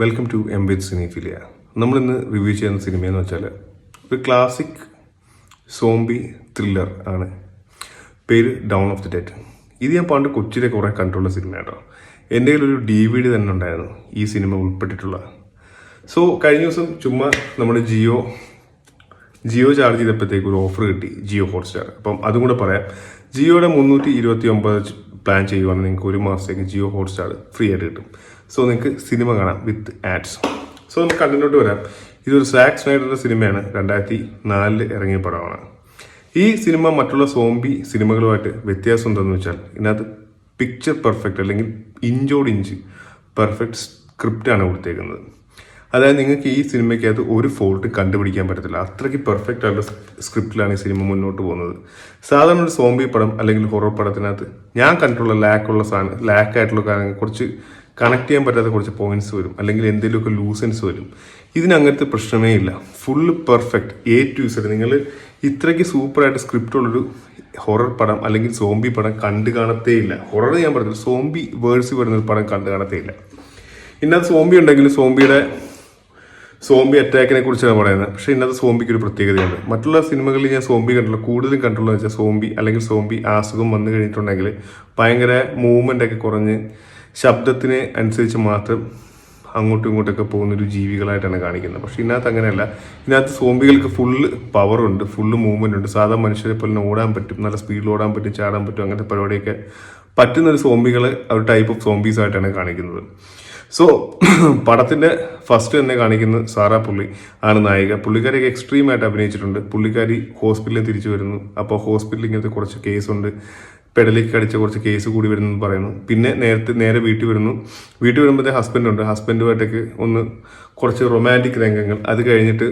Welcome to എംബിറ്റ് സിനിഫിലിയ. നമ്മളിന്ന് review ചെയ്യുന്ന സിനിമയെന്ന് വെച്ചാൽ ഒരു ക്ലാസിക് സോംബി ത്രില്ലർ ആണ്. പേര് ഡൗൺ ഓഫ് ദി ഡെഡ്. ഇത് ഞാൻ പണ്ട് കൊച്ചിയിലെ കുറേ കണ്ടുള്ള സിനിമ കേട്ടോ. എൻ്റെ കയ്യിലൊരു DVD തന്നെ ഉണ്ടായിരുന്നു ഈ സിനിമ ഉൾപ്പെട്ടിട്ടുള്ള. സോ കഴിഞ്ഞ ദിവസം ചുമ്മാ നമ്മുടെ ജിയോ ചാർജ് ചെയ്തപ്പോഴത്തേക്ക് ഒരു ഓഫർ കിട്ടി, ജിയോ ഹോട്ട്സ്റ്റാർ. അപ്പം അതും കൂടെ പറയാം. ജിയോയുടെ 329 പ്ലാൻ ചെയ്യുവാണെങ്കിൽ നിങ്ങൾക്ക് ഒരു മാസത്തേക്ക് ജിയോ ഹോട്ട്സ്റ്റാർ ഫ്രീ ആയിട്ട് കിട്ടും. സോ നിങ്ങൾക്ക് സിനിമ കാണാം വിത്ത് ആഡ്സ്. സോ നമുക്ക് കണ്ടിട്ട് വരാം. ഇതൊരു സാക് സ്നൈഡറിൻ്റെ സിനിമയാണ്. 2004 ഇറങ്ങിയ പടമാണ്. ഈ സിനിമ മറ്റുള്ള സോംബി സിനിമകളുമായിട്ട് വ്യത്യാസം എന്താണെന്ന് വെച്ചാൽ ഇതിനകത്ത് പിക്ചർ പെർഫെക്റ്റ് അല്ലെങ്കിൽ ഇഞ്ചോട് ഇഞ്ച് പെർഫെക്റ്റ് സ്ക്രിപ്റ്റാണ് കൊടുത്തേക്കുന്നത്. അതായത് നിങ്ങൾക്ക് ഈ സിനിമയ്ക്കകത്ത് ഒരു ഫോൾട്ട് കണ്ടുപിടിക്കാൻ പറ്റത്തില്ല. അത്രയ്ക്ക് പെർഫെക്റ്റ് ആയിട്ടുള്ള സ്ക്രിപ്റ്റിലാണ് ഈ സിനിമ മുന്നോട്ട് പോകുന്നത്. സാധാരണ ഒരു സോംബി പടം അല്ലെങ്കിൽ ഹൊറർ പടത്തിനകത്ത് ഞാൻ കണ്ടിട്ടുള്ള ലാക്കായിട്ടുള്ള കാര്യങ്ങൾ കുറച്ച് കണക്ട് ചെയ്യാൻ പറ്റാത്ത കുറച്ച് പോയിന്റ്സ് വരും, അല്ലെങ്കിൽ എന്തെങ്കിലുമൊക്കെ ലൂസൻസ് വരും. ഇതിനങ്ങനത്തെ പ്രശ്നമേ ഇല്ല. Full perfect A to Z. നിങ്ങൾ ഇത്രയ്ക്ക് സൂപ്പറായിട്ട് സ്ക്രിപ്റ്റുള്ളൊരു ഹൊറർ പടം അല്ലെങ്കിൽ സോംബി പടം കണ്ടു കാണത്തേ ഇല്ല. ഹൊറർ ഞാൻ പറഞ്ഞില്ല, സോംബി വേർഡ്സ് വരുന്ന പടം കണ്ടു കാണത്തേ ഇല്ല. ഇന്നത്തെ സോംബി ഉണ്ടെങ്കിൽ സോംബി അറ്റാക്കിനെ കുറിച്ചാണ് പറയുന്നത്. പക്ഷേ ഇന്നത്തെ സോംബിക്ക് ഒരു പ്രത്യേകതയുണ്ട്. മറ്റുള്ള സിനിമകളിൽ ഞാൻ സോംബി കൂടുതലും കണ്ടുള്ളത് വെച്ചാൽ സോംബി അല്ലെങ്കിൽ സോംബി അസുഖം വന്നു കഴിഞ്ഞിട്ടുണ്ടെങ്കിൽ ഭയങ്കര മൂവ്മെൻ്റ് ഒക്കെ കുറഞ്ഞ് ശബ്ദത്തിന് അനുസരിച്ച് മാത്രം അങ്ങോട്ടും ഇങ്ങോട്ടൊക്കെ പോകുന്നൊരു ജീവികളായിട്ടാണ് കാണിക്കുന്നത്. പക്ഷേ ഇതിനകത്ത് അങ്ങനെയല്ല. ഇതിനകത്ത് സോംബികൾക്ക് ഫുള്ള് പവറുണ്ട്, ഫുള്ള് മൂവ്മെൻ്റ് ഉണ്ട്. സാധാരണ മനുഷ്യരെ പോലെ ഓടാൻ പറ്റും, നല്ല സ്പീഡിൽ ഓടാൻ പറ്റും, ചാടാൻ പറ്റും. അങ്ങനത്തെ പരിപാടിയൊക്കെ പറ്റുന്നൊരു സോംബികളെ ഒരു ടൈപ്പ് ഓഫ് സോംബീസ് ആയിട്ടാണ് കാണിക്കുന്നത്. സോ പടത്തിൻ്റെ ഫസ്റ്റ് തന്നെ കാണിക്കുന്നത് സാറാ പുള്ളി ആണ് നായിക. പുള്ളിക്കാരിയൊക്കെ എക്സ്ട്രീമായിട്ട് അഭിനയിച്ചിട്ടുണ്ട്. പുള്ളിക്കാരി ഹോസ്പിറ്റലിൽ തിരിച്ചു വരുന്നു. അപ്പോൾ ഹോസ്പിറ്റലിൽ ഇങ്ങനത്തെ കുറച്ച് കേസുണ്ട്, പെടലേക്ക് അടിച്ച കുറച്ച് കേസ് കൂടി വരുന്നു പറയുന്നു. പിന്നെ നേരെ വീട്ടിൽ വരുന്നു. വീട്ടിൽ വരുമ്പോഴത്തെ ഹസ്ബൻഡുമായിട്ടൊക്കെ ഒന്ന് കുറച്ച് റൊമാൻറ്റിക് രംഗങ്ങൾ. അത് കഴിഞ്ഞിട്ട്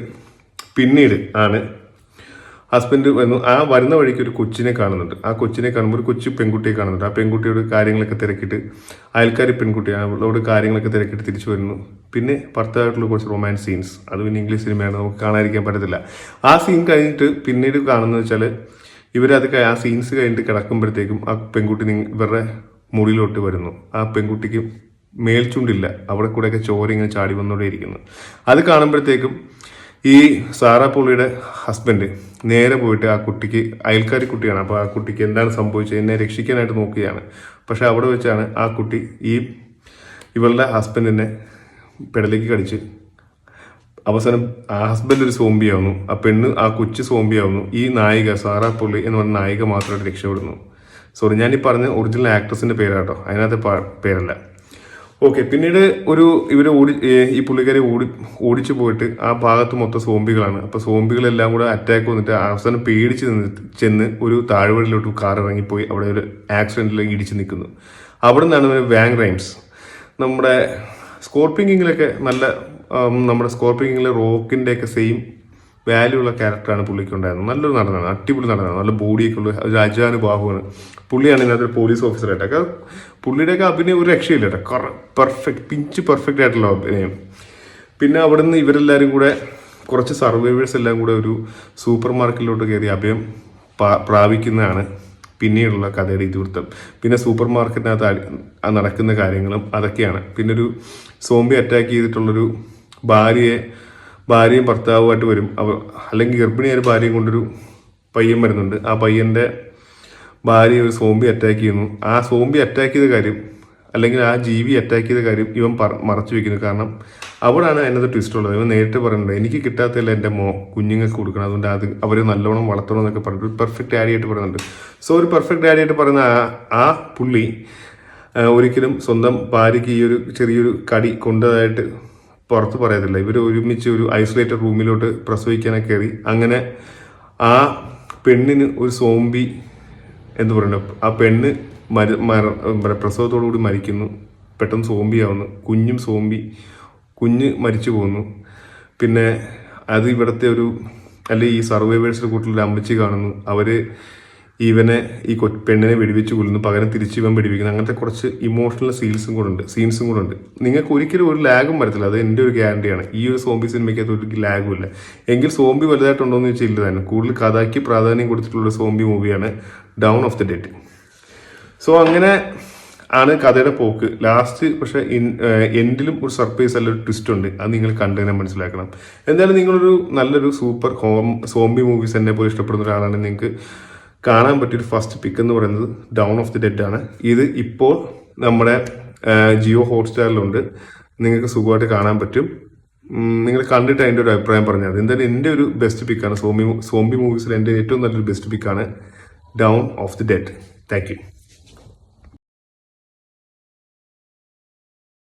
പിന്നീട് ആണ് ഹസ്ബൻഡ് വന്നു. ആ വരുന്ന വഴിക്ക് ഒരു കൊച്ചിനെ കാണുന്നുണ്ട്. ആ കൊച്ചിനെ കാണുമ്പോൾ ഒരു കൊച്ചു പെൺകുട്ടിയെ കാണുന്നുണ്ട്. ആ പെൺകുട്ടിയോട് കാര്യങ്ങളൊക്കെ തിരക്കിയിട്ട് അയൽക്കാരി പെൺകുട്ടി അവളോട് കാര്യങ്ങളൊക്കെ തിരക്കിയിട്ട് തിരിച്ചു വരുന്നു. പിന്നെ ഭർത്താവായിട്ടുള്ള കുറച്ച് റൊമാൻസ് സീൻസ്, അത് പിന്നെ ഇംഗ്ലീഷ് സിനിമയാണ്, നമുക്ക് കാണാതിരിക്കാൻ പറ്റത്തില്ല. ആ സീൻ കഴിഞ്ഞിട്ട് പിന്നീട് കാണുന്നത് വെച്ചാൽ ആ സീൻസ് കഴിഞ്ഞിട്ട് കിടക്കുമ്പോഴത്തേക്കും ആ പെൺകുട്ടി ഇവരുടെ മുറിയിലോട്ട് വരുന്നു. ആ പെൺകുട്ടിക്ക് മേൽച്ചുണ്ടില്ല, അവിടെ കൂടെയൊക്കെ ചോര ഇങ്ങനെ ചാടി വന്നോടെ ഇരിക്കുന്നു. അത് കാണുമ്പോഴത്തേക്കും ഈ സാറാ പുള്ളിയുടെ ഹസ്ബൻഡ് നേരെ പോയിട്ട് ആ കുട്ടിക്ക്, അയൽക്കാരി കുട്ടിയാണ്, അപ്പോൾ ആ കുട്ടിക്ക് എന്താണ് സംഭവിച്ചത് എന്നെ രക്ഷിക്കാനായിട്ട് നോക്കുകയാണ്. പക്ഷെ അവിടെ വെച്ചാണ് ആ കുട്ടി ഇവളുടെ ഹസ്ബൻഡിനെ പെടലേക്ക് കടിച്ച് അവസാനം ആ ഹസ്ബൻഡ് ഒരു സോംബിയാവുന്നു, ആ കൊച്ചു സോംബിയാവുന്നു. ഈ നായിക സാറാ പുള്ളി എന്ന് പറഞ്ഞ നായിക മാത്രമായിട്ട് രക്ഷപ്പെടുന്നു. സോറി, ഞാൻ ഈ പറഞ്ഞ ഒറിജിനൽ ആക്ട്രസിന്റെ പേരാട്ടോ, അതിനകത്തെ പേരല്ല. ഓക്കെ, പിന്നീട് ഈ പുള്ളിക്കാരി ഓടിച്ചു പോയിട്ട് ആ ഭാഗത്ത് മൊത്തം സോംബികളാണ്. അപ്പോൾ സോംബികളെല്ലാം കൂടെ അറ്റാക്ക് വന്നിട്ട് അവസാനം പേടിച്ച് ചെന്ന് ഒരു താഴ്വരയിലോട്ട് കാർ ഇറങ്ങിപ്പോയി അവിടെ ഒരു ആക്സിഡന്റിലേക്ക് ഇടിച്ച് നിൽക്കുന്നു. അവിടെ നിന്നാണ് വാങ് റൈംസ്, നമ്മുടെ സ്കോർപിയൻ കിങ്ങിലൊക്കെ നമ്മുടെ സ്കോർപിയൻ കിങ്ങിലെ റോക്കിൻ്റെ ഒക്കെ സെയിം വാല്യൂ ഉള്ള ക്യാരക്ടറാണ് പുള്ളിക്ക് ഉണ്ടായിരുന്നത്. നല്ലൊരു നടനാണ്, അടിപൊളി നടനാണ്, നല്ല ബോഡിയൊക്കെ ഉള്ള ഒരു അജാനുബാഹുവാണ്. പുള്ളിയാണ് ഇതിനകത്തൊരു പോലീസ് ഓഫീസറായിട്ടൊക്കെ. പുള്ളിയുടെയൊക്കെ അഭിനയം ഒരു രക്ഷയില്ല കേട്ടോ, പെർഫെക്റ്റ് ആയിട്ടുള്ള അഭിനയം. പിന്നെ അവിടുന്ന് ഇവരെല്ലാവരും കൂടെ കുറച്ച് സർവൈവേഴ്സ് എല്ലാം കൂടെ ഒരു സൂപ്പർ മാർക്കറ്റിലോട്ട് കയറി അഭയം പ്രാപിക്കുന്നതാണ് പിന്നീടുള്ള കഥയുടെ ഇതിവൃത്തം. പിന്നെ സൂപ്പർ മാർക്കറ്റിനകത്ത് നടക്കുന്ന കാര്യങ്ങളും അതൊക്കെയാണ്. പിന്നെ ഒരു സോംബി അറ്റാക്ക് ചെയ്തിട്ടുള്ളൊരു ഭാര്യയും ഭർത്താവുമായിട്ട് വരും. അല്ലെങ്കിൽ ഗർഭിണിയായ ഭാര്യയും കൊണ്ടൊരു പയ്യൻ വരുന്നുണ്ട്. ആ പയ്യൻ്റെ ഭാര്യ ഒരു സോംബി അറ്റാക്ക് ചെയ്യുന്നു. ആ സോംബി അറ്റാക്ക് ചെയ്ത കാര്യം, അല്ലെങ്കിൽ ആ ജീവി അറ്റാക്ക് ചെയ്ത കാര്യം ഇവൻ മറച്ചു വെക്കുന്നു. കാരണം അവിടെയാണ് അതിനകത്ത് ട്വിസ്റ്റ് ഉള്ളത്. ഇവൻ നേരിട്ട് പറയുന്നുണ്ട്, എനിക്ക് കിട്ടാത്തല്ല എൻ്റെ കുഞ്ഞുങ്ങൾക്ക് കൊടുക്കണം, അതുകൊണ്ട് അവർ നല്ലോണം വളർത്തണം എന്നൊക്കെ പറഞ്ഞിട്ട് പെർഫെക്റ്റ് ഡാഡിയായിട്ട് പറയുന്നുണ്ട്. സോ ഒരു പെർഫെക്റ്റ് ഡാഡിയായിട്ട് പറയുന്ന ആ പുള്ളി ഒരിക്കലും സ്വന്തം ഭാര്യയ്ക്ക് ഈ ഒരു ചെറിയൊരു കടി കൊണ്ടതായിട്ട് പുറത്ത് പറയത്തില്ല. ഇവർ ഒരുമിച്ച് ഒരു ഐസൊലേറ്റഡ് റൂമിലോട്ട് പ്രസവിക്കാനൊക്കെ കയറി. അങ്ങനെ ആ പെണ്ണിന് ഒരു സോംബി എന്ന് പറയുന്നത്, ആ പെണ്ണ് പ്രസവത്തോടുകൂടി മരിക്കുന്നു, പെട്ടെന്ന് സോംബിയാവുന്നു. കുഞ്ഞ് മരിച്ചു പോകുന്നു. പിന്നെ അത് ഇവിടുത്തെ ഈ സർവൈവേഴ്സിൻ്റെ കൂട്ടിലൊരു അമ്മച്ചി കാണുന്നു. ഈ പെണ്ണിനെ വെടിവെച്ച് കൊല്ലുന്നു, പകരം തിരിച്ച് ഇവൻ വെടിവെക്കുന്നു. അങ്ങനത്തെ കുറച്ച് ഇമോഷണൽ സീൻസും കൂടെ ഉണ്ട്. നിങ്ങൾക്ക് ഒരിക്കലും ഒരു ലാഗും വരത്തില്ല, അത് എൻ്റെ ഒരു ഗ്യാരണ്ടിയാണ്. ഈ ഒരു സോംബി സിനിമയ്ക്കകത്ത് ഒരു ലാഗും ഇല്ല. എങ്കിൽ സോംബി വലുതായിട്ടുണ്ടോ എന്ന് ചോദിച്ചാൽ ഇല്ല തന്നെ. കൂടുതൽ കഥയ്ക്ക് പ്രാധാന്യം കൊടുത്തിട്ടുള്ള സോംബി മൂവിയാണ് down of the dead. So അങ്ങനെ ആണ് കഥയുടെ പോക്ക്. ലാസ്റ്റ് പക്ഷെ എൻഡിലും ഒരു സർപ്രൈസ് അല്ല ഒരു ട്വിസ്റ്റ് ഉണ്ട്. അത് നിങ്ങൾ കണ്ടു തന്നെ മനസ്സിലാക്കണം. എന്തായാലും നിങ്ങളൊരു നല്ലൊരു സൂപ്പർ സോംബി മൂവീസ് എന്നെ പോലെ ഇഷ്ടപ്പെടുന്ന ഒരാളാണ്, നിങ്ങൾക്ക് കാണാൻ പറ്റിയൊരു ഫസ്റ്റ് പിക്ക് എന്ന് പറയുന്നത് ഡൗൺ ഓഫ് ദി ഡെഡ് ആണ്. ഇത് ഇപ്പോൾ നമ്മുടെ ജിയോ ഹോട്ട്സ്റ്റാറിലുണ്ട്. നിങ്ങൾക്ക് സുഖമായിട്ട് കാണാൻ പറ്റും. നിങ്ങൾ കണ്ടിട്ട് അതിൻ്റെ ഒരു അഭിപ്രായം പറഞ്ഞാൽ മതി. എന്തായാലും എൻ്റെ ഒരു ബെസ്റ്റ് പിക്കാണ് സോംബി മൂവീസിൽ എൻ്റെ ഏറ്റവും നല്ലൊരു ബെസ്റ്റ് പിക്കാണ് dawn of the dead. Thank U.